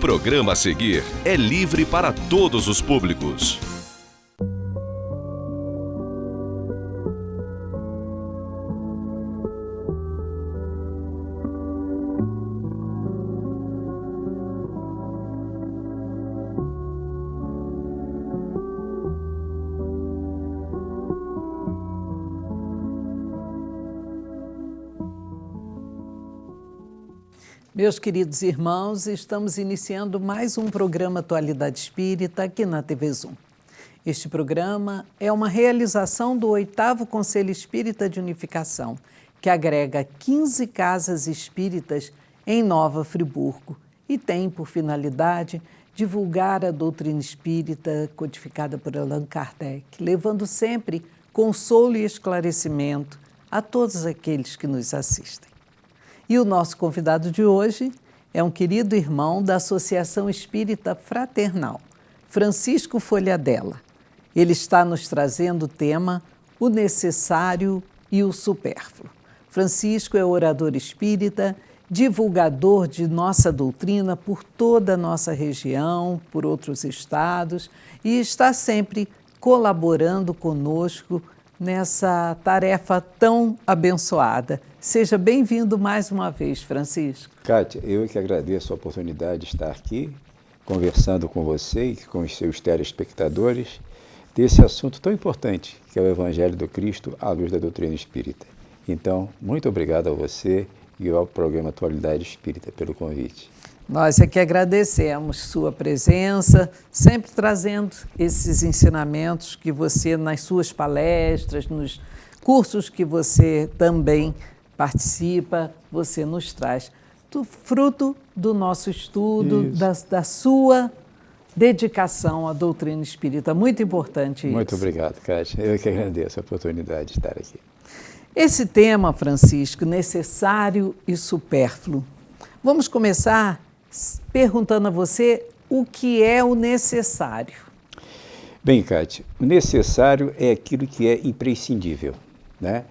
programa a seguir é livre para todos os públicos. Meus queridos irmãos, estamos iniciando mais um programa Atualidade Espírita aqui na TV Zoom. Este programa é uma realização do 8º Conselho Espírita de Unificação, que agrega 15 casas espíritas em Nova Friburgo e tem por finalidade divulgar a doutrina espírita codificada por Allan Kardec, levando sempre consolo e esclarecimento a todos aqueles que nos assistem. E o nosso convidado de hoje é um querido irmão da Associação Espírita Fraternal, Francisco Folhadella. Ele está nos trazendo o tema O Necessário e o Supérfluo. Francisco é orador espírita, divulgador de nossa doutrina por toda a nossa região, por outros estados, e está sempre colaborando conosco nessa tarefa tão abençoada. Seja bem-vindo mais uma vez, Francisco. Kátia, eu que agradeço a oportunidade de estar aqui, conversando com você e com os seus telespectadores, desse assunto tão importante, que é o Evangelho do Cristo à luz da doutrina espírita. Então, muito obrigado a você e ao programa Atualidade Espírita pelo convite. Nós é que agradecemos sua presença, sempre trazendo esses ensinamentos que você, nas suas palestras, nos cursos que você também participa, você nos traz. Fruto do nosso estudo, da sua dedicação à doutrina espírita. Muito importante isso. Muito obrigado, Kátia. Eu que agradeço a oportunidade de estar aqui. Esse tema, Francisco, necessário e supérfluo. Vamos começar perguntando a você o que é o necessário. Bem, Kátia, o necessário é aquilo que é imprescindível, né?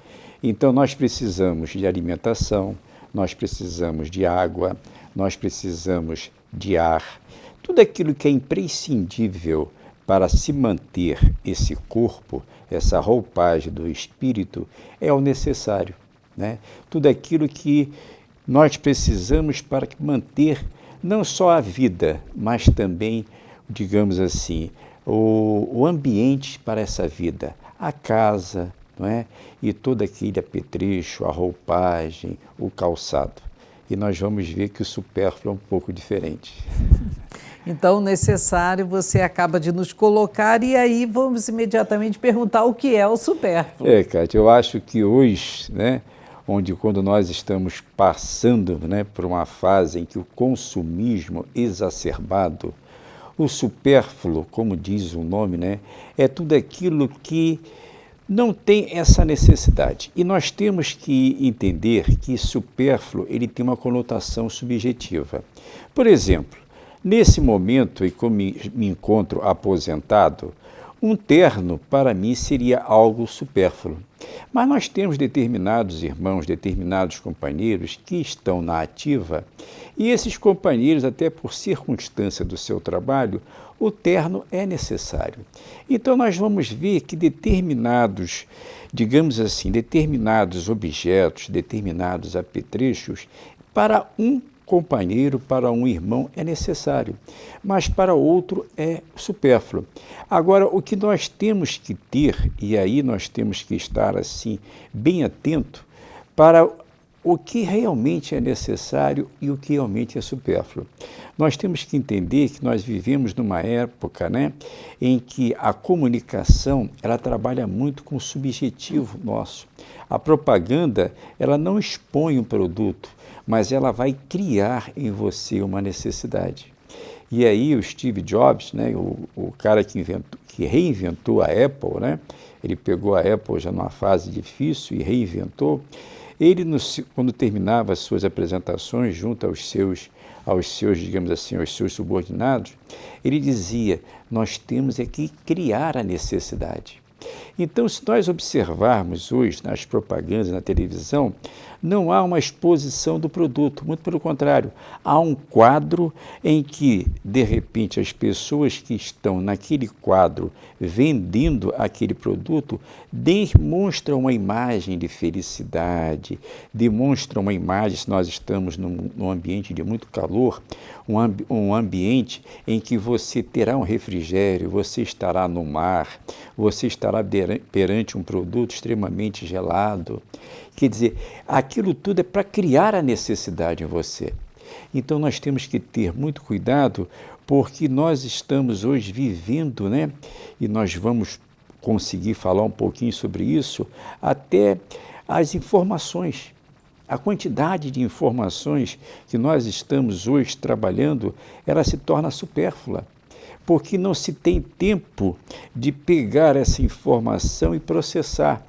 Então, nós precisamos de alimentação, nós precisamos de água, nós precisamos de ar. Tudo aquilo que é imprescindível para se manter esse corpo, essa roupagem do espírito, é o necessário, né? Tudo aquilo que nós precisamos para manter não só a vida, mas também, digamos assim, o ambiente para essa vida, a casa, não é? E todo aquele apetrecho, a roupagem, o calçado. E nós vamos ver que o supérfluo é um pouco diferente. Então, o necessário você acaba de nos colocar e aí vamos imediatamente perguntar o que é o supérfluo. Kátia, eu acho que hoje, né, quando nós estamos passando, né, por uma fase em que o consumismo exacerbado, o supérfluo, como diz o nome, né, é tudo aquilo que não tem essa necessidade. E nós temos que entender que supérfluo ele tem uma conotação subjetiva. Por exemplo, nesse momento em que eu me encontro aposentado, um terno para mim seria algo supérfluo. Mas nós temos determinados irmãos, determinados companheiros que estão na ativa e esses companheiros, até por circunstância do seu trabalho, o terno é necessário. Então nós vamos ver que determinados, digamos assim, determinados objetos, determinados apetrechos, para um companheiro, para um irmão é necessário, mas para outro é supérfluo. Agora, o que nós temos que ter, e aí nós temos que estar assim, bem atento para o que realmente é necessário e o que realmente é supérfluo. Nós temos que entender que nós vivemos numa época, né, em que a comunicação ela trabalha muito com o subjetivo nosso. A propaganda ela não expõe um produto, mas ela vai criar em você uma necessidade. E aí o Steve Jobs, né, o cara que reinventou a Apple, né, ele pegou a Apple já numa fase difícil e reinventou. Ele, quando terminava as suas apresentações junto aos seus, digamos assim, aos seus subordinados, ele dizia, nós temos é que criar a necessidade. Então, se nós observarmos hoje nas propagandas, na televisão, não há uma exposição do produto, muito pelo contrário, há um quadro em que, de repente, as pessoas que estão naquele quadro vendendo aquele produto demonstram uma imagem de felicidade, demonstram uma imagem, se nós estamos num ambiente de muito calor, um ambiente em que você terá um refrigério, você estará no mar, você estará perante um produto extremamente gelado. Quer dizer, aquilo tudo é para criar a necessidade em você. Então nós temos que ter muito cuidado, porque nós estamos hoje vivendo, né? E nós vamos conseguir falar um pouquinho sobre isso, até as informações. A quantidade de informações que nós estamos hoje trabalhando, ela se torna supérflua, porque não se tem tempo de pegar essa informação e processar.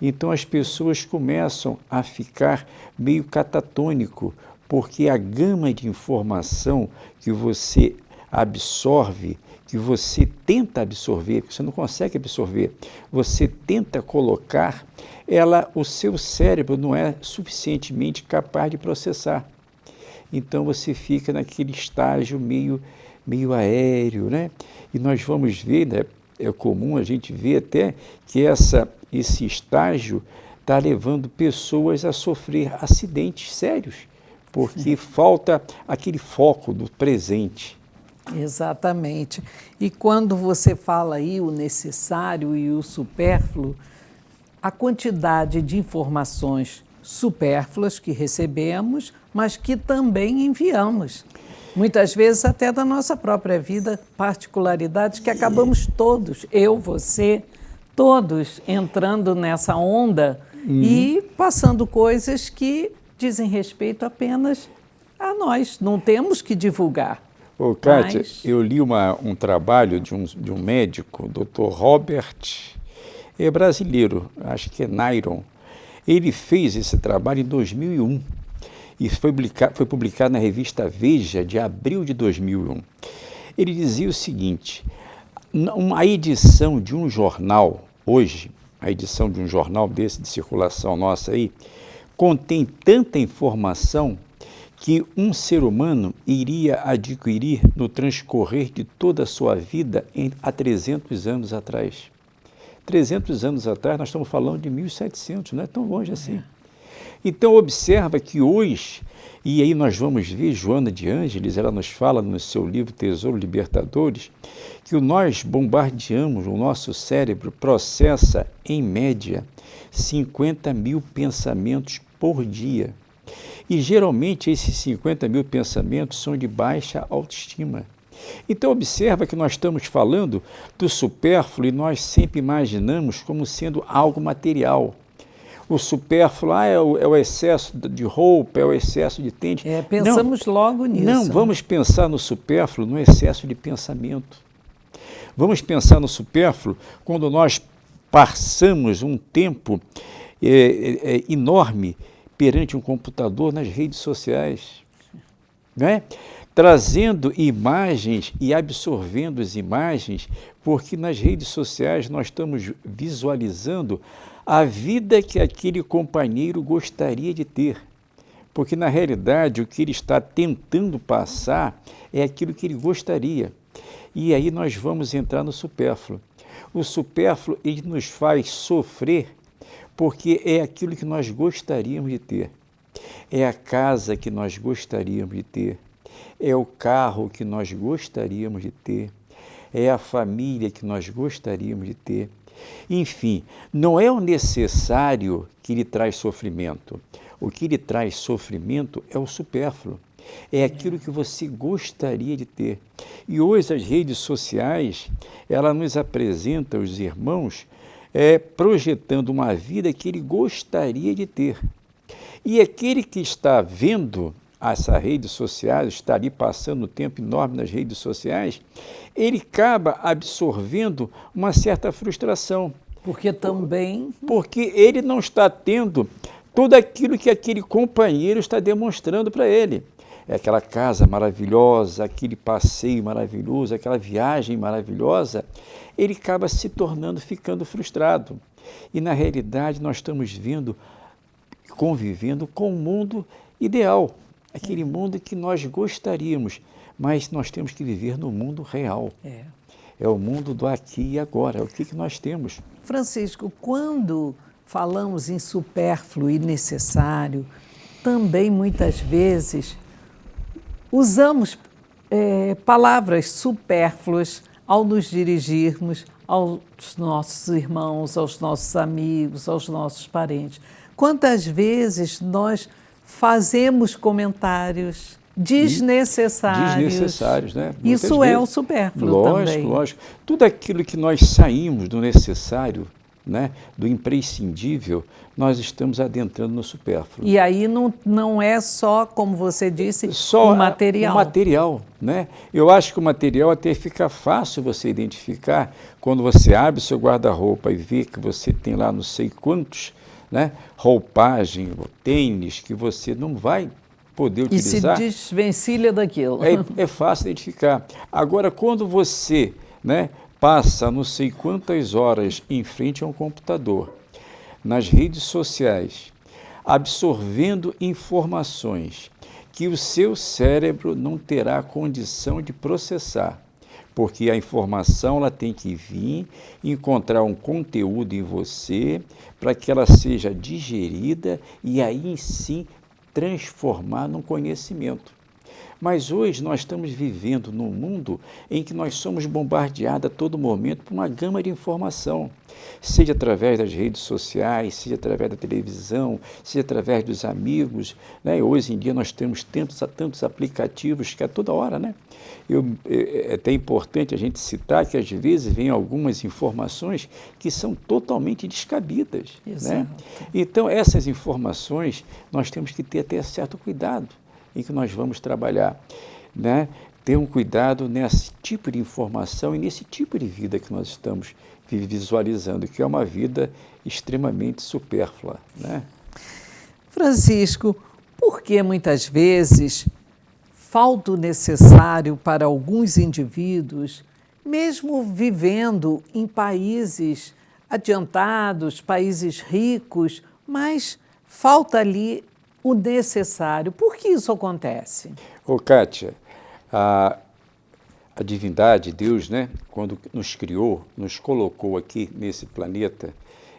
Então as pessoas começam a ficar meio catatônico, porque a gama de informação que você absorve, que você tenta absorver, porque você não consegue absorver, você tenta colocar, o seu cérebro não é suficientemente capaz de processar. Então você fica naquele estágio meio aéreo, né? E nós vamos ver, né? É comum a gente ver até que esse estágio está levando pessoas a sofrer acidentes sérios, porque falta aquele foco do presente. Exatamente. E quando você fala aí o necessário e o supérfluo, a quantidade de informações supérfluas que recebemos, mas que também enviamos. Muitas vezes até da nossa própria vida, particularidades que acabamos todos, eu, você, todos entrando nessa onda e passando coisas que dizem respeito apenas a nós, não temos que divulgar. Ô, Kátia, eu li um trabalho de um médico, Dr. Robert, é brasileiro, acho que é Nairon. Ele fez esse trabalho em 2001 e foi publicado na revista Veja de abril de 2001. Ele dizia o seguinte: a edição de um jornal, hoje, a edição de um jornal desse de circulação nossa aí, contém tanta informação que um ser humano iria adquirir no transcorrer de toda a sua vida há 300 anos atrás. 300 anos atrás, nós estamos falando de 1700, não é tão longe assim. Então, observa que hoje, e aí nós vamos ver Joana de Ângeles, ela nos fala no seu livro Tesouro Libertadores, que nós bombardeamos, o nosso cérebro processa, em média, 50 mil pensamentos por dia. E geralmente esses 50 mil pensamentos são de baixa autoestima. Então observa que nós estamos falando do supérfluo e nós sempre imaginamos como sendo algo material. O supérfluo é o excesso de roupa, é o excesso de tênis. Pensamos logo nisso. Não, vamos pensar no supérfluo no excesso de pensamento. Vamos pensar no supérfluo quando nós passamos um tempo enorme perante um computador nas redes sociais, né? Trazendo imagens e absorvendo as imagens, porque nas redes sociais nós estamos visualizando a vida que aquele companheiro gostaria de ter. Porque, na realidade, o que ele está tentando passar é aquilo que ele gostaria. E aí nós vamos entrar no supérfluo. O supérfluo, ele nos faz sofrer porque é aquilo que nós gostaríamos de ter. É a casa que nós gostaríamos de ter. É o carro que nós gostaríamos de ter. É a família que nós gostaríamos de ter. Enfim, não é o necessário que lhe traz sofrimento. O que lhe traz sofrimento é o supérfluo. É aquilo que você gostaria de ter. E hoje as redes sociais, ela nos apresenta os irmãos projetando uma vida que ele gostaria de ter. E aquele que está vendo essas redes sociais, está ali passando um tempo enorme nas redes sociais, ele acaba absorvendo uma certa frustração. Porque ele não está tendo tudo aquilo que aquele companheiro está demonstrando para ele. é aquela casa maravilhosa, aquele passeio maravilhoso, aquela viagem maravilhosa, ele acaba se tornando, ficando frustrado. E na realidade nós estamos convivendo com o mundo ideal, aquele mundo que nós gostaríamos, mas nós temos que viver no mundo real. É o mundo do aqui e agora, é o que nós temos. Francisco, quando falamos em supérfluo e necessário, também muitas vezes usamos palavras supérfluas ao nos dirigirmos aos nossos irmãos, aos nossos amigos, aos nossos parentes. Quantas vezes nós fazemos comentários desnecessários, né? Isso é o supérfluo também. Lógico. Tudo aquilo que nós saímos do necessário, né, do imprescindível, nós estamos adentrando no supérfluo. E aí não é só, como você disse, só o material. O material, né? Eu acho que o material até fica fácil você identificar quando você abre seu guarda-roupa e vê que você tem lá não sei quantos, né, roupagem, tênis, que você não vai poder utilizar. E se desvencilha daquilo. É fácil identificar. Agora, quando você, né, passa não sei quantas horas em frente a um computador, nas redes sociais, absorvendo informações que o seu cérebro não terá condição de processar, porque a informação ela tem que vir, encontrar um conteúdo em você para que ela seja digerida e aí sim transformar num conhecimento. Mas hoje nós estamos vivendo num mundo em que nós somos bombardeados a todo momento por uma gama de informação, seja através das redes sociais, seja através da televisão, seja através dos amigos, né? Hoje em dia nós temos tantos aplicativos que a toda hora, né? É até importante a gente citar que às vezes vem algumas informações que são totalmente descabidas, né? Então essas informações nós temos que ter até certo cuidado em que nós vamos trabalhar, né? Ter um cuidado nesse tipo de informação e nesse tipo de vida que nós estamos visualizando, que é uma vida extremamente supérflua, né? Francisco, por que muitas vezes falta o necessário para alguns indivíduos, mesmo vivendo em países adiantados, países ricos, mas falta ali o necessário? Por que isso acontece? Kátia, a divindade, Deus, né, quando nos criou, nos colocou aqui nesse planeta,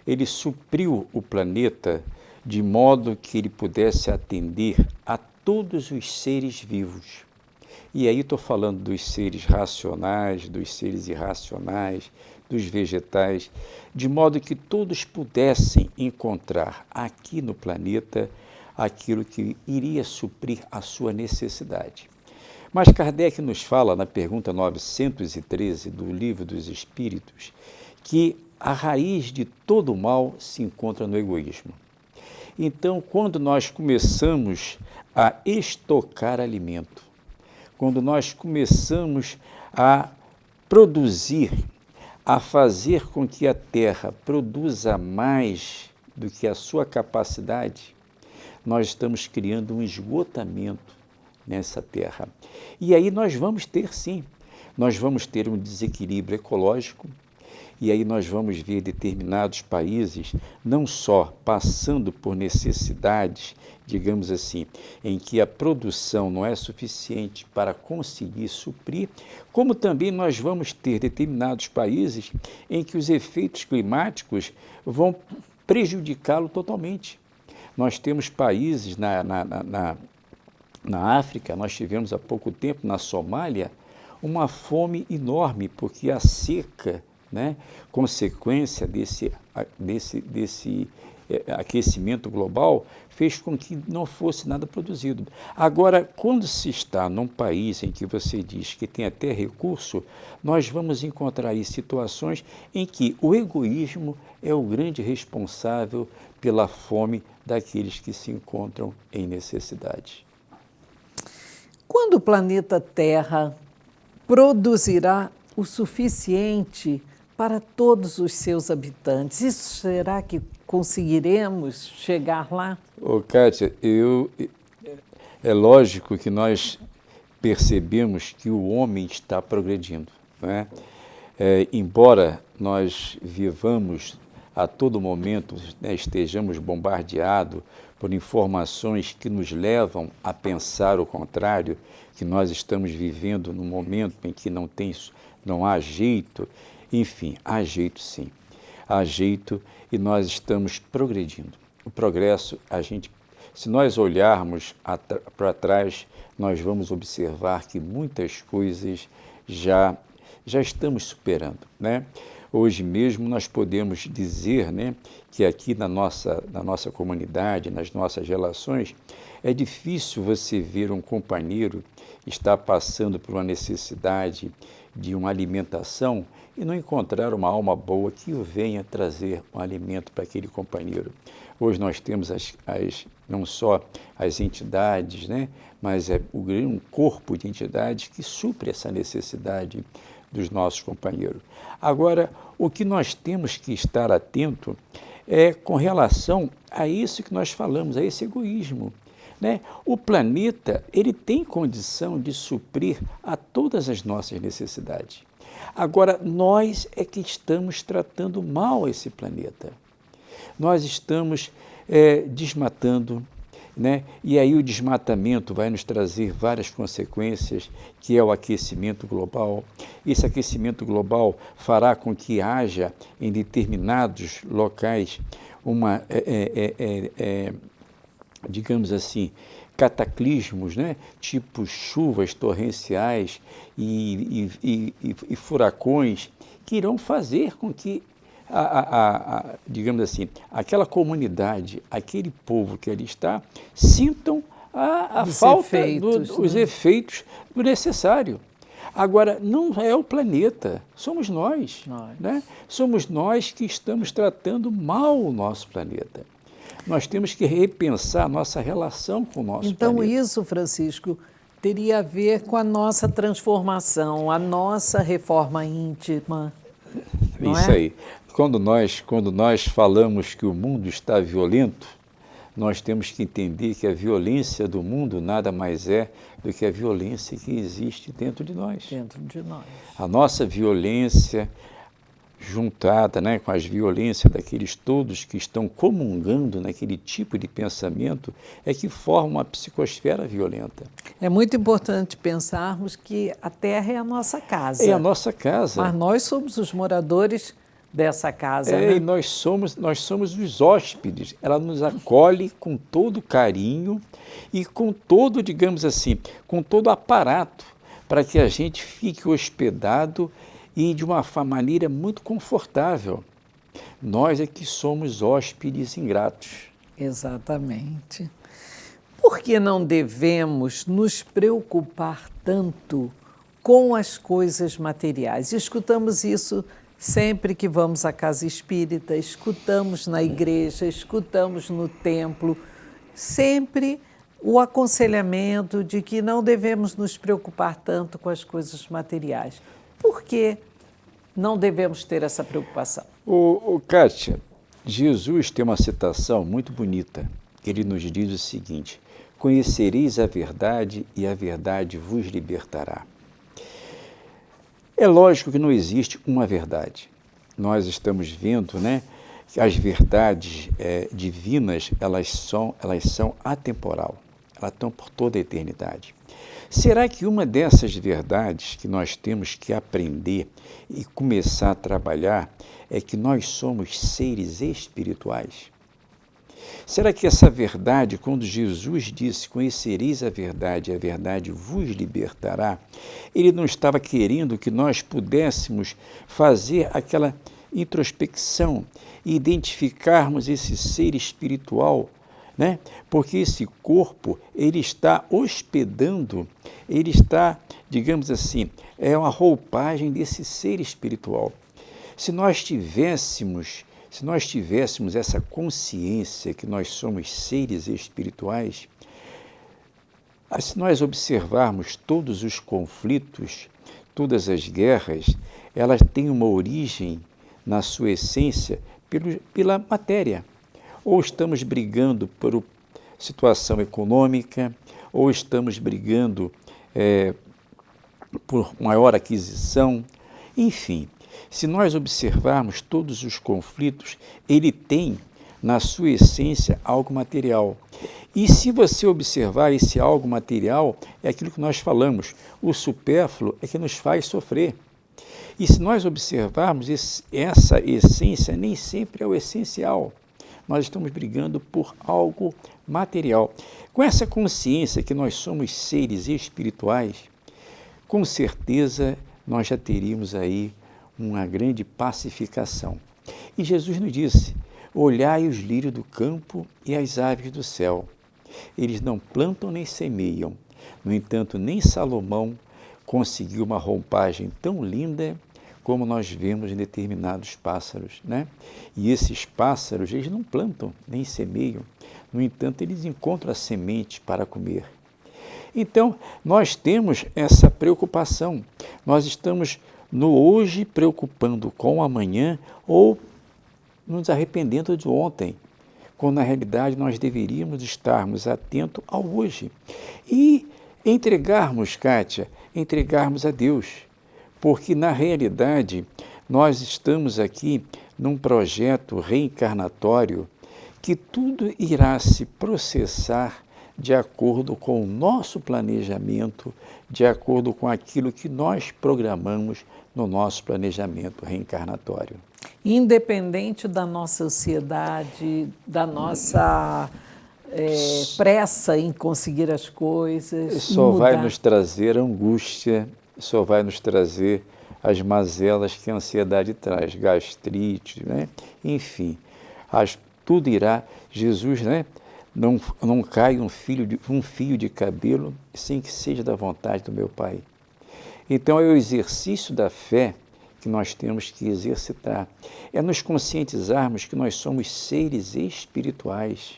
ele supriu o planeta de modo que ele pudesse atender a todos os seres vivos. E aí estou falando dos seres racionais, dos seres irracionais, dos vegetais, de modo que todos pudessem encontrar aqui no planeta aquilo que iria suprir a sua necessidade. Mas Kardec nos fala, na pergunta 913 do Livro dos Espíritos, que a raiz de todo o mal se encontra no egoísmo. Então, quando nós começamos a estocar alimento, quando nós começamos a produzir, a fazer com que a terra produza mais do que a sua capacidade, nós estamos criando um esgotamento nessa terra. E aí nós vamos ter, sim, nós vamos ter um desequilíbrio ecológico, e aí nós vamos ver determinados países não só passando por necessidades, digamos assim, em que a produção não é suficiente para conseguir suprir, como também nós vamos ter determinados países em que os efeitos climáticos vão prejudicá-lo totalmente. Nós temos países na África, nós tivemos há pouco tempo na Somália uma fome enorme, porque a seca, né, consequência desse aquecimento global, fez com que não fosse nada produzido. Agora, quando se está num país em que você diz que tem até recurso, nós vamos encontrar aí situações em que o egoísmo é o grande responsável pela fome daqueles que se encontram em necessidade. Quando o planeta Terra produzirá o suficiente para todos os seus habitantes, isso será que conseguiremos chegar lá? Kátia, É lógico que nós percebemos que o homem está progredindo, não é? Embora nós vivamos a todo momento, né, estejamos bombardeados por informações que nos levam a pensar o contrário, que nós estamos vivendo num momento em que não há jeito, enfim, há jeito sim, há jeito e nós estamos progredindo. O progresso, se nós olharmos para trás, nós vamos observar que muitas coisas já estamos superando, né? Hoje mesmo nós podemos dizer, né, que aqui na nossa comunidade, nas nossas relações, é difícil você ver um companheiro estar passando por uma necessidade de uma alimentação e não encontrar uma alma boa que o venha trazer um alimento para aquele companheiro. Hoje nós temos não só as entidades, né, mas um corpo de entidades que supre essa necessidade dos nossos companheiros. Agora, o que nós temos que estar atento é com relação a isso que nós falamos, a esse egoísmo, né? O planeta, ele tem condição de suprir a todas as nossas necessidades. Agora, nós é que estamos tratando mal esse planeta. Nós estamos desmatando, né? E aí o desmatamento vai nos trazer várias consequências, que é o aquecimento global. Esse aquecimento global fará com que haja em determinados locais digamos assim, cataclismos, né? Tipo chuvas torrenciais e furacões, que irão fazer com que digamos assim, aquela comunidade, aquele povo que ali está, sintam a falta dos efeitos do necessário. Agora, não é o planeta, somos nós. Né? Somos nós que estamos tratando mal o nosso planeta. Nós temos que repensar a nossa relação com o nosso planeta. Então, isso, Francisco, teria a ver com a nossa transformação, a nossa reforma íntima. Isso aí. Quando nós falamos que o mundo está violento, nós temos que entender que a violência do mundo nada mais é do que a violência que existe dentro de nós. Dentro de nós. A nossa violência, juntada, né, com as violências daqueles todos que estão comungando naquele tipo de pensamento, é que forma uma psicosfera violenta. É muito importante pensarmos que a Terra é a nossa casa. É a nossa casa. Mas nós somos os moradores dessa casa, né? E nós somos os hóspedes. Ela nos acolhe com todo carinho e com todo, digamos assim, com todo aparato para que a gente fique hospedado e de uma maneira muito confortável. Nós é que somos hóspedes ingratos. Exatamente. Por que não devemos nos preocupar tanto com as coisas materiais? Escutamos isso sempre que vamos à casa espírita, escutamos na igreja, escutamos no templo, sempre o aconselhamento de que não devemos nos preocupar tanto com as coisas materiais. Por que não devemos ter essa preocupação? Kátia, Jesus tem uma citação muito bonita. Ele nos diz o seguinte: conhecereis a verdade e a verdade vos libertará. É lógico que não existe uma verdade. Nós estamos vendo, né, que as verdades divinas, elas são atemporal. Elas estão por toda a eternidade. Será que uma dessas verdades que nós temos que aprender e começar a trabalhar é que nós somos seres espirituais? Será que essa verdade, quando Jesus disse, conhecereis a verdade vos libertará, ele não estava querendo que nós pudéssemos fazer aquela introspecção e identificarmos esse ser espiritual, né? Porque esse corpo, ele está hospedando, ele está, digamos assim, é uma roupagem desse ser espiritual. Se nós tivéssemos essa consciência que nós somos seres espirituais, se nós observarmos todos os conflitos, todas as guerras, elas têm uma origem, na sua essência, pela matéria. Ou estamos brigando por situação econômica, ou estamos brigando por maior aquisição. Enfim, se nós observarmos todos os conflitos, ele tem na sua essência algo material. E se você observar esse algo material, é aquilo que nós falamos, o supérfluo é que nos faz sofrer. E se nós observarmos, essa essência nem sempre é o essencial. Nós estamos brigando por algo material. Com essa consciência que nós somos seres espirituais, com certeza nós já teríamos aí uma grande pacificação. E Jesus nos disse: olhai os lírios do campo e as aves do céu. Eles não plantam nem semeiam. No entanto, nem Salomão conseguiu uma roupagem tão linda como nós vemos em determinados pássaros, né? E esses pássaros, eles não plantam nem semeiam. No entanto, eles encontram a semente para comer. Então, nós temos essa preocupação. Nós estamos no hoje preocupando com o amanhã ou nos arrependendo de ontem, quando na realidade nós deveríamos estarmos atentos ao hoje e entregarmos, Kátia, entregarmos a Deus, porque na realidade nós estamos aqui num projeto reencarnatório que tudo irá se processar de acordo com o nosso planejamento, de acordo com aquilo que nós programamos no nosso planejamento reencarnatório. Independente da nossa ansiedade, da nossa pressa em conseguir as coisas. Só vai nos trazer angústia, só vai nos trazer as mazelas que a ansiedade traz, gastrite, né? Enfim, tudo irá. Jesus, né? Não cai um fio de cabelo sem que seja da vontade do meu Pai. Então é o exercício da fé que nós temos que exercitar. É nos conscientizarmos que nós somos seres espirituais.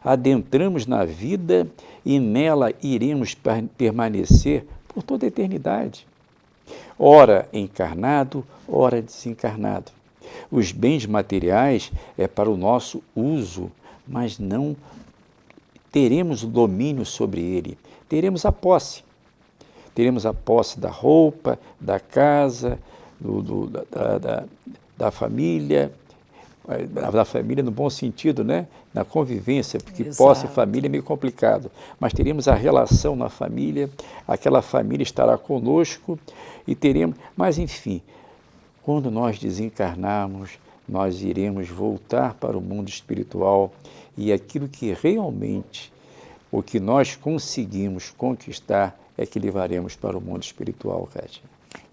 Adentramos na vida e nela iremos permanecer por toda a eternidade. Ora encarnado, ora desencarnado. Os bens materiais é para o nosso uso, mas não teremos o domínio sobre ele. Teremos a posse. Teremos a posse da roupa, da casa, da família no bom sentido, né? Na convivência, porque Exato. Posse e família é meio complicado, mas teremos a relação na família, aquela família estará conosco e teremos, mas enfim, quando nós desencarnarmos, nós iremos voltar para o mundo espiritual e aquilo que realmente, o que nós conseguimos conquistar é que levaremos para o mundo espiritual, Kátia.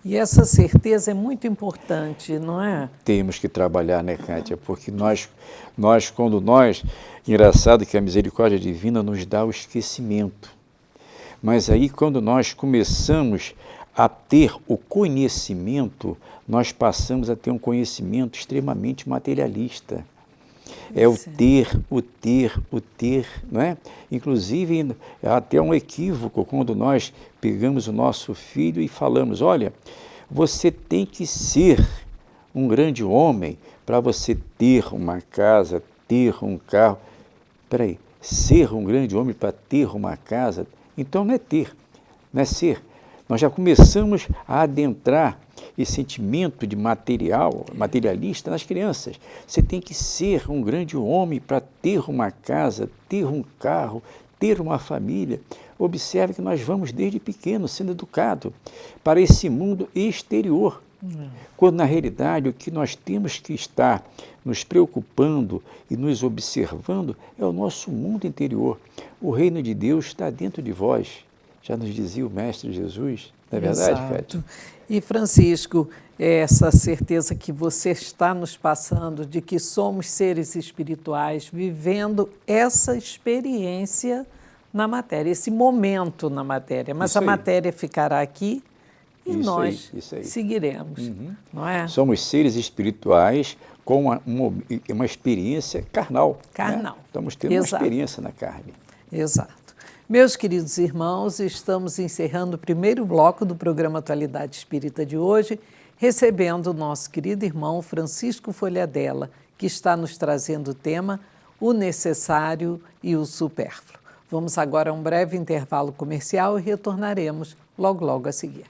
E essa certeza é muito importante, não é? Temos que trabalhar, né, Kátia? Porque engraçado que a misericórdia divina nos dá o esquecimento. Mas aí, quando nós começamos a ter o conhecimento, nós passamos a ter um conhecimento extremamente materialista. É o ter, não é? Inclusive, é até um equívoco quando nós pegamos o nosso filho e falamos: olha, você tem que ser um grande homem para você ter uma casa, ter um carro. Espera aí, ser um grande homem para ter uma casa, então não é ter, não é ser. Nós já começamos a adentrar esse sentimento de materialista nas crianças. Você tem que ser um grande homem para ter uma casa, ter um carro, ter uma família. Observe que nós vamos desde pequeno sendo educados para esse mundo exterior. Quando na realidade o que nós temos que estar nos preocupando e nos observando é o nosso mundo interior. O reino de Deus está dentro de vós. Já nos dizia o Mestre Jesus, não é verdade, Kátia? E Francisco, essa certeza que você está nos passando de que somos seres espirituais, vivendo essa experiência na matéria, esse momento na matéria. Mas a matéria ficará aqui e nós seguiremos, não é? Somos seres espirituais com uma experiência carnal. Carnal. Né? Estamos tendo uma experiência na carne. Exato. Meus queridos irmãos, estamos encerrando o primeiro bloco do programa Atualidade Espírita de hoje, recebendo o nosso querido irmão Francisco Folhadella, que está nos trazendo o tema O Necessário e o Supérfluo. Vamos agora a um breve intervalo comercial e retornaremos logo a seguir.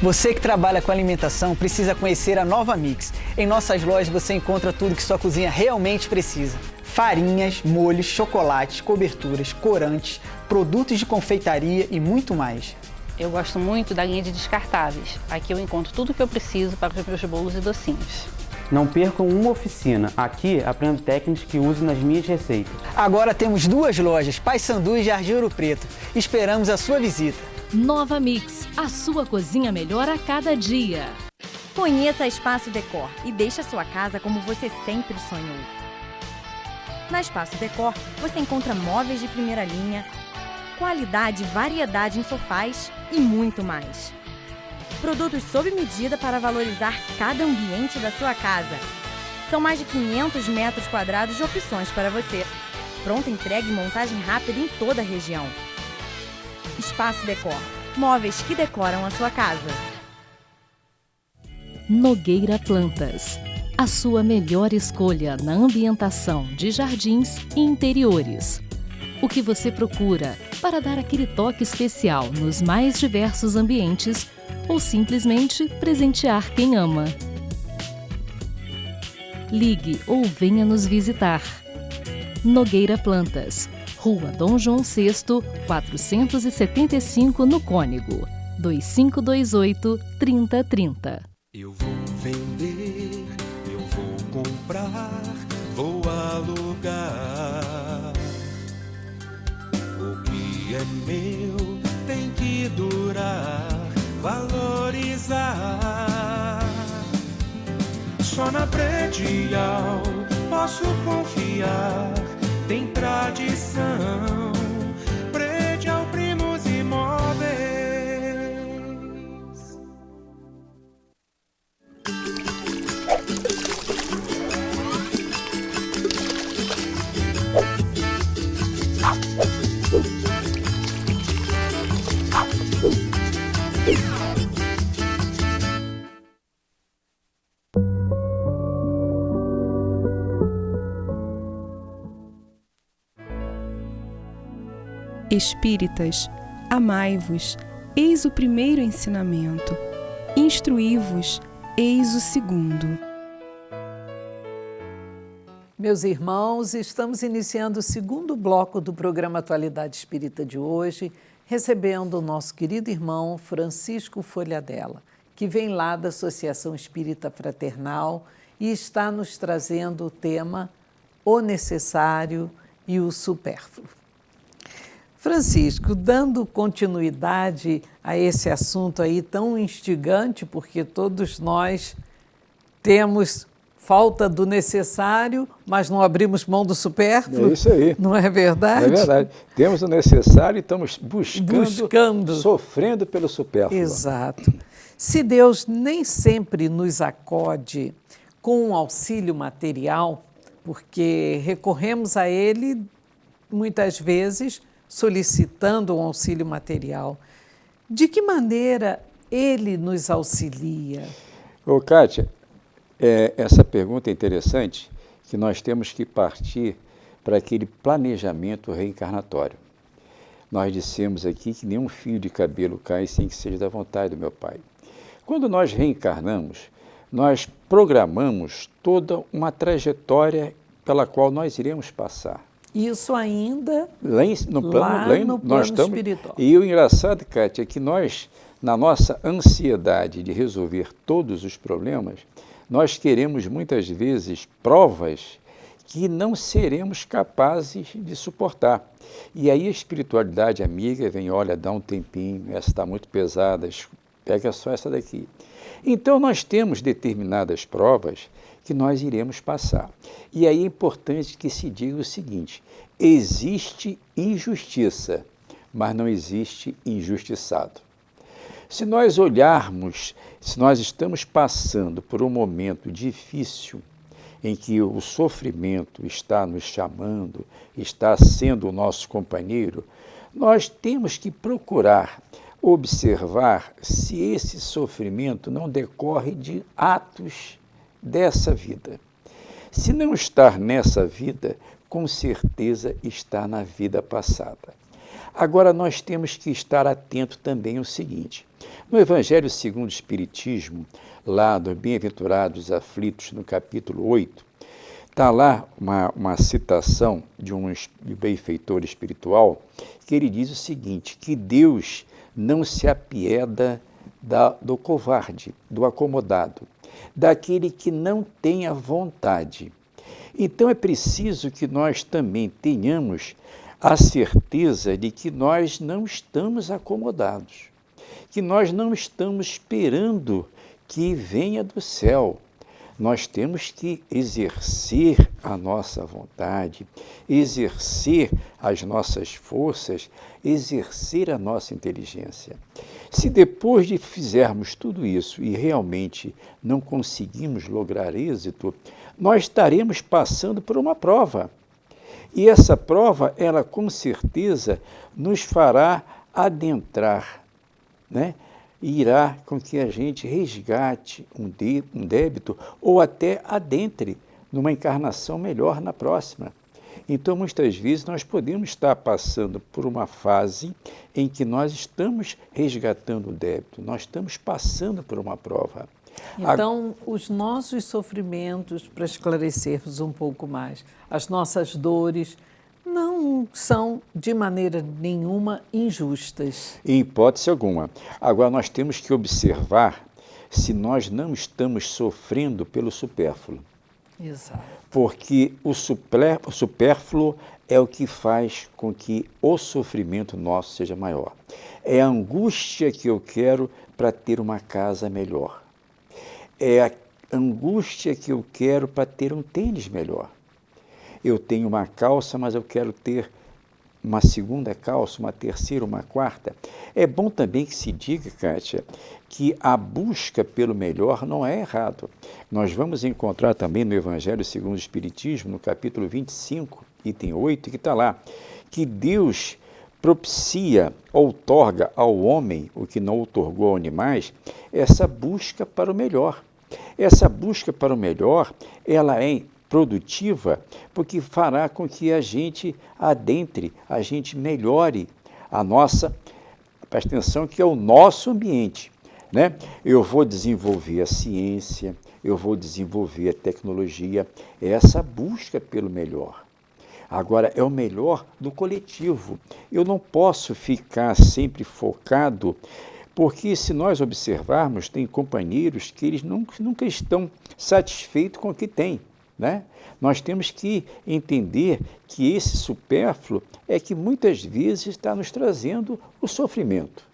Você que trabalha com alimentação precisa conhecer a Nova Mix. Em nossas lojas você encontra tudo que sua cozinha realmente precisa. Farinhas, molhos, chocolates, coberturas, corantes, produtos de confeitaria e muito mais. Eu gosto muito da linha de descartáveis. Aqui eu encontro tudo o que eu preciso para os meus bolos e docinhos. Não percam uma oficina. Aqui aprendo técnicas que uso nas minhas receitas. Agora temos 2 lojas, Paissandu e Jardim Ouro Preto. Esperamos a sua visita. Nova Mix, a sua cozinha melhor a cada dia. Conheça a Espaço Decor e deixe a sua casa como você sempre sonhou. Na Espaço Decor, você encontra móveis de primeira linha, qualidade e variedade em sofás e muito mais. Produtos sob medida para valorizar cada ambiente da sua casa. São mais de 500 metros quadrados de opções para você. Pronta entrega e montagem rápida em toda a região. Espaço Decor, móveis que decoram a sua casa. Nogueira Plantas, a sua melhor escolha na ambientação de jardins e interiores. O que você procura para dar aquele toque especial nos mais diversos ambientes ou simplesmente presentear quem ama. Ligue ou venha nos visitar. Nogueira Plantas, Rua Dom João VI, 475 no Cônego, 2528-3030. Eu vou vender, eu vou comprar, vou alugar. O que é meu tem que durar, valorizar. Só na Predial posso confiar, tem tradição. Predial Primos Imóveis. Espíritas, amai-vos, eis o primeiro ensinamento. Instruí-vos, eis o segundo. Meus irmãos, estamos iniciando o segundo bloco do programa Atualidade Espírita de hoje, recebendo o nosso querido irmão Francisco Folhadella, que vem lá da Associação Espírita Fraternal e está nos trazendo o tema O Necessário e o Supérfluo. Francisco, dando continuidade a esse assunto aí tão instigante, porque todos nós temos falta do necessário, mas não abrimos mão do supérfluo. É isso aí. Não é verdade? É verdade. Temos o necessário e estamos buscando, sofrendo pelo supérfluo. Exato. Se Deus nem sempre nos acode com um auxílio material, porque recorremos a Ele muitas vezes solicitando um auxílio material, de que maneira Ele nos auxilia? Ô, Kátia, essa pergunta é interessante, que nós temos que partir para aquele planejamento reencarnatório. Nós dissemos aqui que nenhum fio de cabelo cai sem que seja da vontade do meu Pai. Quando nós reencarnamos, nós programamos toda uma trajetória pela qual nós iremos passar. Isso ainda no plano espiritual. E o engraçado, Kátia, é que nós, na nossa ansiedade de resolver todos os problemas, nós queremos muitas vezes provas que não seremos capazes de suportar. E aí a espiritualidade amiga vem, olha, dá um tempinho, essa está muito pesada, pega só essa daqui. Então nós temos determinadas provas que nós iremos passar. E aí é importante que se diga o seguinte: existe injustiça, mas não existe injustiçado. Se nós olharmos, se nós estamos passando por um momento difícil, em que o sofrimento está nos chamando, está sendo o nosso companheiro, nós temos que procurar observar se esse sofrimento não decorre de atos dessa vida. Se não estar nessa vida, com certeza está na vida passada. Agora, nós temos que estar atento também ao seguinte: no Evangelho segundo o Espiritismo, lá dos Bem-aventurados Aflitos, no capítulo 8, está lá uma citação de um benfeitor espiritual, que ele diz o seguinte, que Deus não se apieda do covarde, do acomodado, daquele que não tem a vontade. Então é preciso que nós também tenhamos a certeza de que nós não estamos acomodados, que nós não estamos esperando que venha do céu. Nós temos que exercer a nossa vontade, exercer as nossas forças, exercer a nossa inteligência. Se depois de fizermos tudo isso e realmente não conseguimos lograr êxito, nós estaremos passando por uma prova. E essa prova, ela com certeza nos fará adentrar, né? Irá com que a gente resgate um débito ou até adentre numa encarnação melhor na próxima. Então, muitas vezes, nós podemos estar passando por uma fase em que nós estamos resgatando o débito, nós estamos passando por uma prova. Então, os nossos sofrimentos, para esclarecermos um pouco mais, as nossas dores, não são, de maneira nenhuma, injustas. Em hipótese alguma. Agora, nós temos que observar se nós não estamos sofrendo pelo supérfluo. Exato. Porque o supérfluo é o que faz com que o sofrimento nosso seja maior. É a angústia que eu quero para ter uma casa melhor. É a angústia que eu quero para ter um tênis melhor. Eu tenho uma calça, mas eu quero ter uma segunda calça, uma terceira, uma quarta. É bom também que se diga, Kátia, que a busca pelo melhor não é errado. Nós vamos encontrar também no Evangelho segundo o Espiritismo, no capítulo 25, item 8, que está lá, que Deus propicia, outorga ao homem, o que não outorgou aos animais, essa busca para o melhor. Essa busca para o melhor, ela é produtiva, porque fará com que a gente adentre, a gente melhore a nossa, presta atenção, que é o nosso ambiente, né? Eu vou desenvolver a ciência, eu vou desenvolver a tecnologia, é essa busca pelo melhor. Agora, é o melhor do coletivo. Eu não posso ficar sempre focado, porque se nós observarmos, tem companheiros que eles nunca estão satisfeitos com o que têm. Né? Nós temos que entender que esse supérfluo é que muitas vezes está nos trazendo o sofrimento.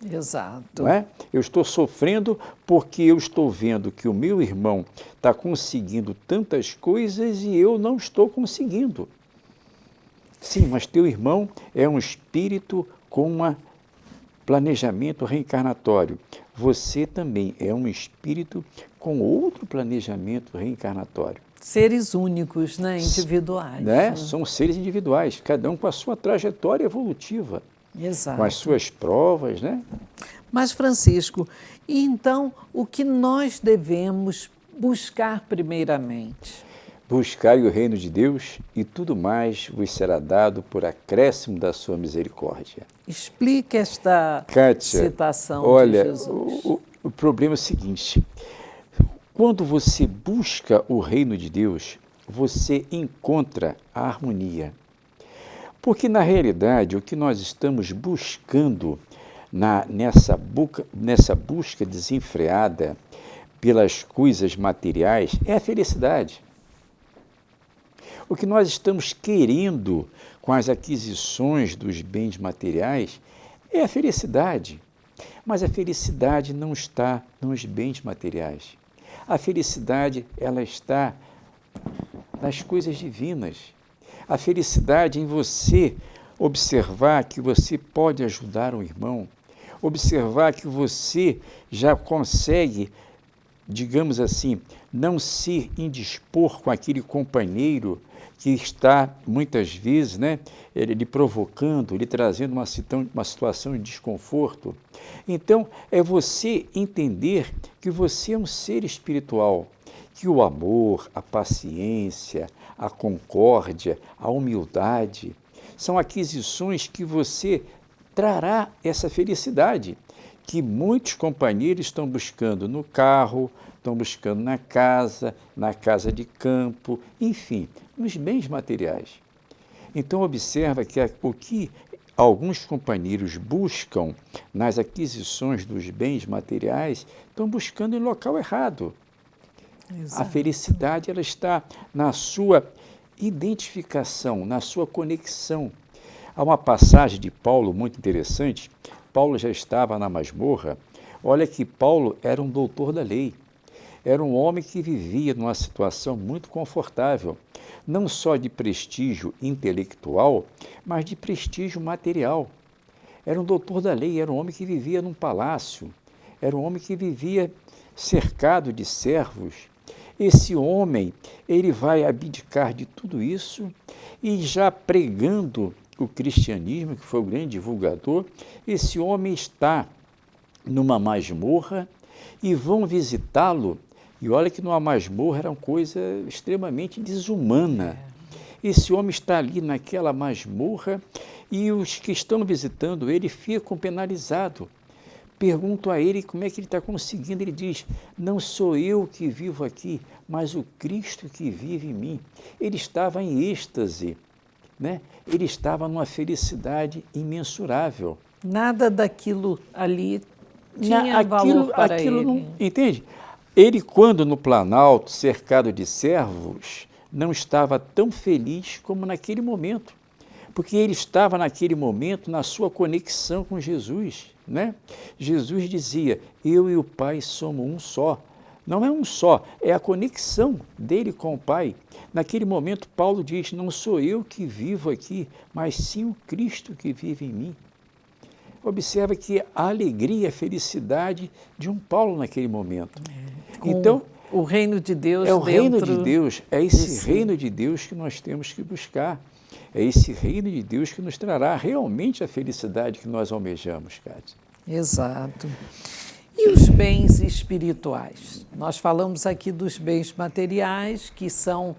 Exato. Não é? Eu estou sofrendo porque eu estou vendo que o meu irmão está conseguindo tantas coisas e eu não estou conseguindo. Sim, mas teu irmão é um espírito com um planejamento reencarnatório. Você também é um espírito com outro planejamento reencarnatório. Seres únicos, né? Individuais. Né? São seres individuais, cada um com a sua trajetória evolutiva. Exato. Com as suas provas, né? Mas, Francisco, e então o que nós devemos buscar primeiramente? Buscai o reino de Deus e tudo mais vos será dado por acréscimo da sua misericórdia. Explique esta Kátia, citação olha, de Jesus. O problema é o seguinte, quando você busca o reino de Deus, você encontra a harmonia. Porque, na realidade, o que nós estamos buscando nessa busca desenfreada pelas coisas materiais é a felicidade. O que nós estamos querendo com as aquisições dos bens materiais é a felicidade. Mas a felicidade não está nos bens materiais. A felicidade, ela está nas coisas divinas. A felicidade em você observar que você pode ajudar um irmão, observar que você já consegue, digamos assim, não se indispor com aquele companheiro que está, muitas vezes, né, lhe provocando, lhe trazendo uma situação de desconforto. Então, é você entender que você é um ser espiritual, que o amor, a paciência, a concórdia, a humildade são aquisições que você trará essa felicidade que muitos companheiros estão buscando no carro, estão buscando na casa de campo, enfim, nos bens materiais. Então observa que o que alguns companheiros buscam nas aquisições dos bens materiais, estão buscando em local errado. Exato. A felicidade ela está na sua identificação, na sua conexão. Há uma passagem de Paulo muito interessante. Paulo já estava na masmorra. Olha que Paulo era um doutor da lei. Era um homem que vivia numa situação muito confortável, não só de prestígio intelectual, mas de prestígio material. Era um doutor da lei, era um homem que vivia num palácio, era um homem que vivia cercado de servos. Esse homem, ele vai abdicar de tudo isso e já pregando o cristianismo, que foi o grande divulgador, esse homem está numa masmorra e vão visitá-lo. E olha que numa masmorra era uma coisa extremamente desumana. Esse homem está ali naquela masmorra e os que estão visitando ele ficam penalizados. Pergunto a ele como é que ele está conseguindo. Ele diz, não sou eu que vivo aqui, mas o Cristo que vive em mim. Ele estava em êxtase, né? Ele estava numa felicidade imensurável. Nada daquilo ali tinha valor para ele. Não, entende? Ele, quando no Planalto, cercado de servos, não estava tão feliz como naquele momento, porque ele estava naquele momento na sua conexão com Jesus, né? Jesus dizia, eu e o Pai somos um só. Não é um só, é a conexão dele com o Pai. Naquele momento, Paulo diz, não sou eu que vivo aqui, mas sim o Cristo que vive em mim. Observa que a alegria, a felicidade de um Paulo naquele momento. Então, o reino de Deus é o reino de Deus, é esse reino de Deus que nós temos que buscar. É esse reino de Deus que nos trará realmente a felicidade que nós almejamos, Cátia. Exato. E os bens espirituais? Nós falamos aqui dos bens materiais, que são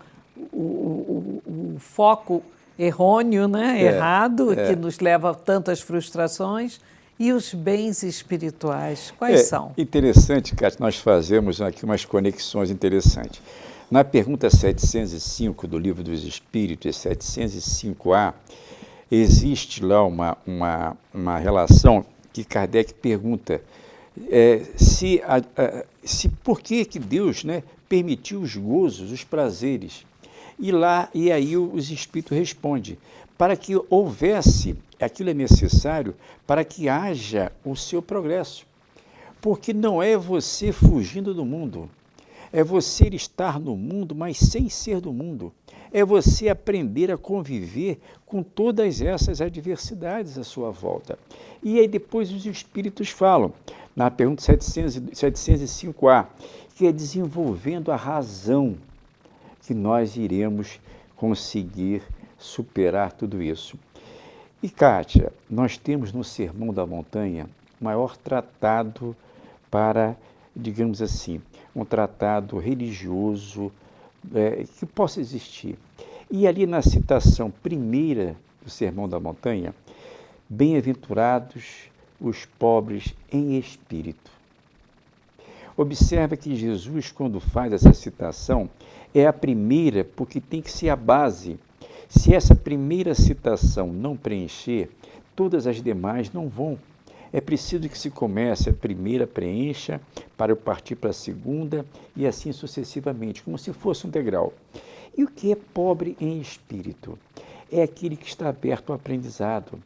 o foco errôneo, né? Errado, que nos leva a tantas frustrações. E os bens espirituais, quais são? Interessante, Cátia, nós fazemos aqui umas conexões interessantes. Na pergunta 705 do Livro dos Espíritos, 705A, existe lá uma relação que Kardec pergunta se por que Deus, né, permitiu os gozos, os prazeres. E aí os Espíritos respondem, para que houvesse, aquilo é necessário para que haja o seu progresso. Porque não é você fugindo do mundo, é você estar no mundo, mas sem ser do mundo. É você aprender a conviver com todas essas adversidades à sua volta. E aí depois os Espíritos falam, na pergunta 705A, que é desenvolvendo a razão que nós iremos conseguir superar tudo isso. E, Cátia, nós temos no Sermão da Montanha o maior tratado para, digamos assim, um tratado religioso que possa existir. E ali na citação primeira do Sermão da Montanha, bem-aventurados os pobres em espírito. Observa que Jesus, quando faz essa citação, é a primeira, porque tem que ser a base. Se essa primeira citação não preencher, todas as demais não vão. É preciso que se comece a primeira, preencha, para eu partir para a segunda, e assim sucessivamente, como se fosse um degrau. E o que é pobre em espírito? É aquele que está aberto ao aprendizado.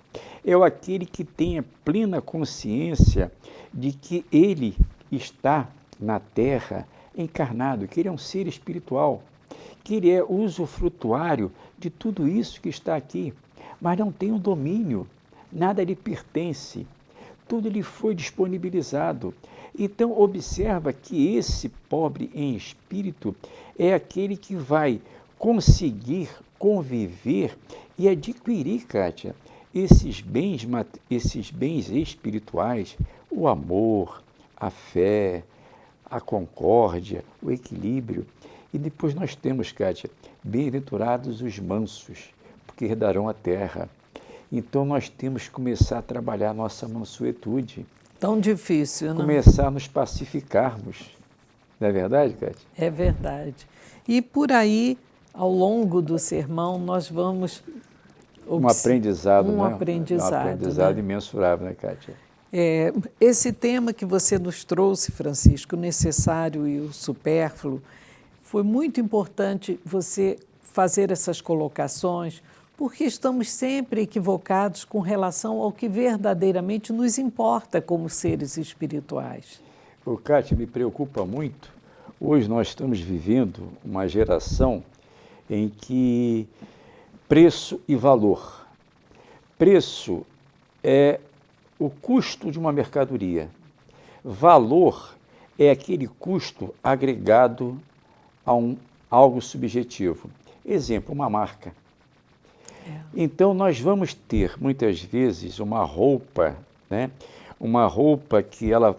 É aquele que tem a plena consciência de que ele está na Terra encarnado, que ele é um ser espiritual, que ele é usufrutuário de tudo isso que está aqui, mas não tem um domínio, nada lhe pertence, tudo lhe foi disponibilizado. Então observa que esse pobre em espírito é aquele que vai conseguir conviver e adquirir, Cátia, esses bens espirituais, o amor, a fé, a concórdia, o equilíbrio. E depois nós temos, Kátia, bem-aventurados os mansos, porque herdarão a terra. Então nós temos que começar a trabalhar a nossa mansuetude. Tão difícil, não? Começar a nos pacificarmos. Não é verdade, Kátia? É verdade. E por aí, ao longo do sermão, nós vamos... Um aprendizado, um né? aprendizado, um aprendizado né? imensurável, né, Kátia? Esse tema que você nos trouxe, Francisco, o necessário e o supérfluo, foi muito importante você fazer essas colocações, porque estamos sempre equivocados com relação ao que verdadeiramente nos importa como seres espirituais. O Kátia, me preocupa muito. Hoje nós estamos vivendo uma geração em que preço e valor. Preço é o custo de uma mercadoria. Valor é aquele custo agregado a algo subjetivo. Exemplo, uma marca. Então, nós vamos ter, muitas vezes, uma roupa, né? Uma roupa que ela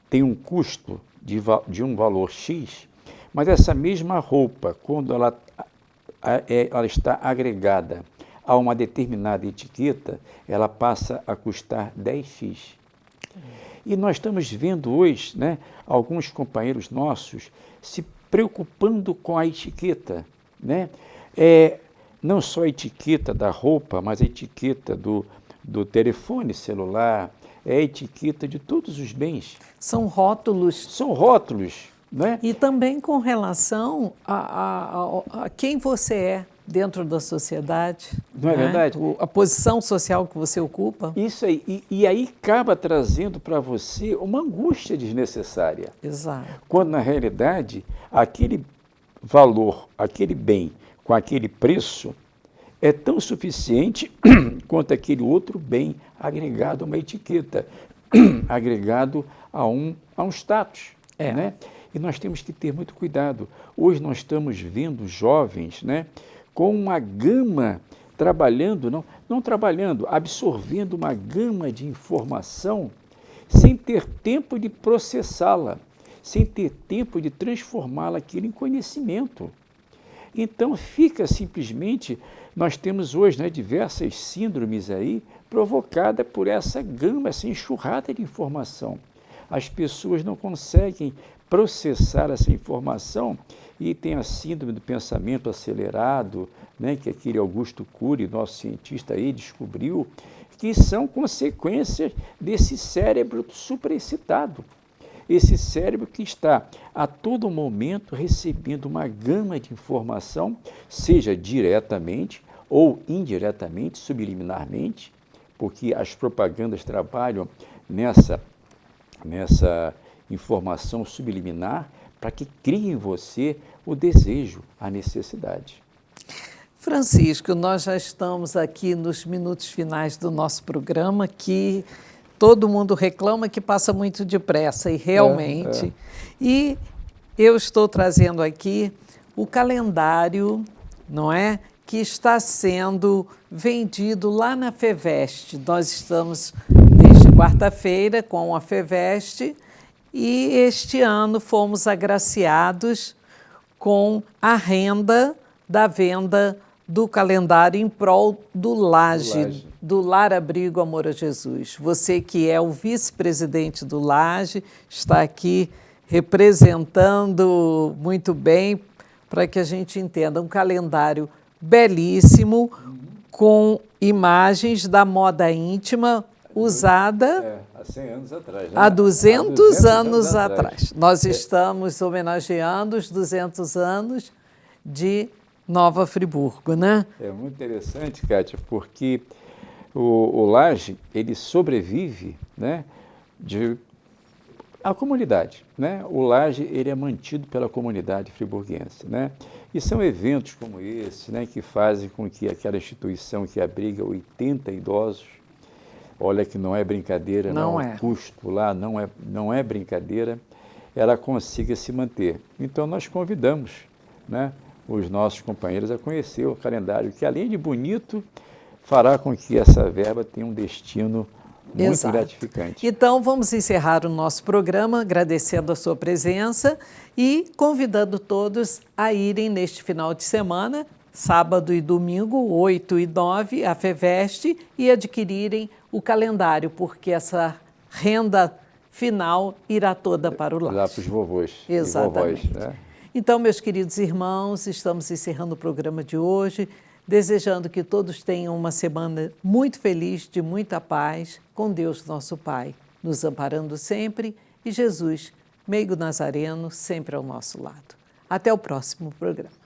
tem um custo de um valor X, mas essa mesma roupa, quando ela está agregada a uma determinada etiqueta, ela passa a custar 10x. E nós estamos vendo hoje, né, alguns companheiros nossos se preocupando com a etiqueta, né? Não só a etiqueta da roupa, mas a etiqueta do telefone celular, a etiqueta de todos os bens. São rótulos. São rótulos, né? E também com relação a quem você é dentro da sociedade. Não é verdade? A posição social que você ocupa. Isso aí. E aí acaba trazendo para você uma angústia desnecessária. Exato. Quando, na realidade, aquele valor, aquele bem com aquele preço é tão suficiente quanto aquele outro bem agregado a uma etiqueta, agregado a um status, né? E nós temos que ter muito cuidado. Hoje nós estamos vendo jovens, né, com uma gama trabalhando, não trabalhando, absorvendo uma gama de informação sem ter tempo de processá-la, sem ter tempo de transformá-la aquilo em conhecimento. Então fica simplesmente, nós temos hoje, né, diversas síndromes aí provocadas por essa gama, essa enxurrada de informação. As pessoas não conseguem processar essa informação e tem a síndrome do pensamento acelerado, né, que aquele Augusto Cury, nosso cientista aí, descobriu, que são consequências desse cérebro supraexcitado. Esse cérebro que está a todo momento recebendo uma gama de informação, seja diretamente ou indiretamente, subliminarmente, porque as propagandas trabalham nessa informação subliminar para que crie em você o desejo, a necessidade. Francisco, nós já estamos aqui nos minutos finais do nosso programa, que todo mundo reclama que passa muito depressa, e realmente. E eu estou trazendo aqui o calendário, não é? Que está sendo vendido lá na FEVEST. Nós estamos, desde quarta-feira, com a FEVEST, e este ano fomos agraciados com a renda da venda do calendário em prol do LAGE, do Lar Abrigo Amor a Jesus. Você que é o vice-presidente do LAGE, está aqui representando muito bem para que a gente entenda. Um calendário belíssimo, com imagens da moda íntima usada há 100 anos atrás, né? Há 200 anos atrás. Nós estamos homenageando os 200 anos de Nova Friburgo, né? É muito interessante, Kátia, porque o LAGE, ele sobrevive, né, a comunidade, né? O LAGE, ele é mantido pela comunidade friburguense, né? E são eventos como esse, né, que fazem com que aquela instituição que abriga 80 idosos, olha que não é brincadeira, não é. O custo lá não é brincadeira, ela consiga se manter. Então nós convidamos, né, os nossos companheiros a conhecer o calendário, que além de bonito, fará com que essa verba tenha um destino Muito Exato. gratificante. Então, vamos encerrar o nosso programa agradecendo a sua presença e convidando todos a irem neste final de semana, sábado e domingo, 8 e 9, à FEVEST, e adquirirem o calendário, porque essa renda final irá toda para o lar. Lá para os vovôs. Exatamente. E vovós, né? Então, meus queridos irmãos, estamos encerrando o programa de hoje, desejando que todos tenham uma semana muito feliz, de muita paz, com Deus nosso Pai, nos amparando sempre, e Jesus, meigo nazareno, sempre ao nosso lado. Até o próximo programa.